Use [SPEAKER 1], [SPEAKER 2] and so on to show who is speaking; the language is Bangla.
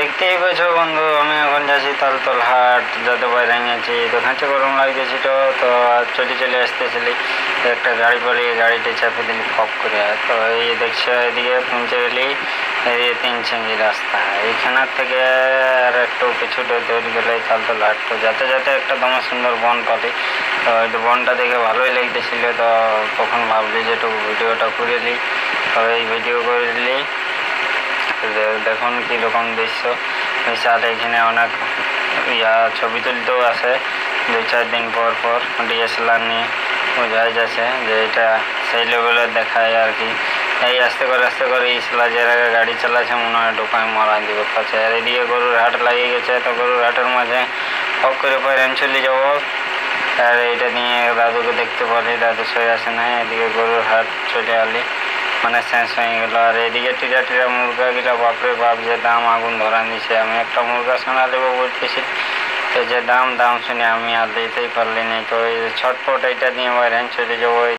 [SPEAKER 1] দেখতেই পাচ্ছ বন্ধু, আমি এখন যাচ্ছি তালতল হাট, যাতে বাইরে গেছি তো খাঁচে গরম লাগতেছিল। তো চলে আসতেছিলি একটা গাড়ি পালিয়ে গাড়িতে চাপে দিলি ফক করে। তো এই দেখছো এদিকে পৌঁছে গেলি, এদিকে 3 চিংড়ি রাস্তা। এইখানের থেকে আর একটু কিছুটা দৌড় গেলে তালতল হাট। তো যাতে যাতে একটা দমে সুন্দর বন পালি। তো এই বনটা দেখে ভালোই লাগতেছিল। তো তখন ভাবলি যে একটু ভিডিওটা করে নিই। তো এই ভিডিও করে নিলি, দেখুন কীরকম দৃশ্য। আর এখানে অনেক ছবি তুলতেও আসে 2-4 দিন পর পর ডিএসএলআর নিয়ে। বোঝাই যাচ্ছে যে এটা সেই লেভেলের দেখায় আর কি। এই আস্তে করে ইসলা যে গাড়ি চালাচ্ছে মনে হয় ঢোকায় মারা দিব পাচ্ছে। আর এদিকে গরুর হাট লাগিয়ে গেছে। তো গরুর হাটের মাঝে হক করে পাইরেন চলে যাবো। আর এইটা নিয়ে দাদুকে দেখতে পারি, দাদু সই আসে না। এদিকে গরুর হাট চলে আলি, মানে শেষ হয়ে গেল। আর এদিকে টিরা মুরগা গিলা বাপরে বাপ, যে দাম আগুন ধরা দিছে। আমি একটা মুরগা সোনা দেবো বলতেছি, তো যে দাম শুনে আমি আর দিতেই পারলি না। তো এই ছটফট এইটা নিয়ে বাইরে চলে যাবো।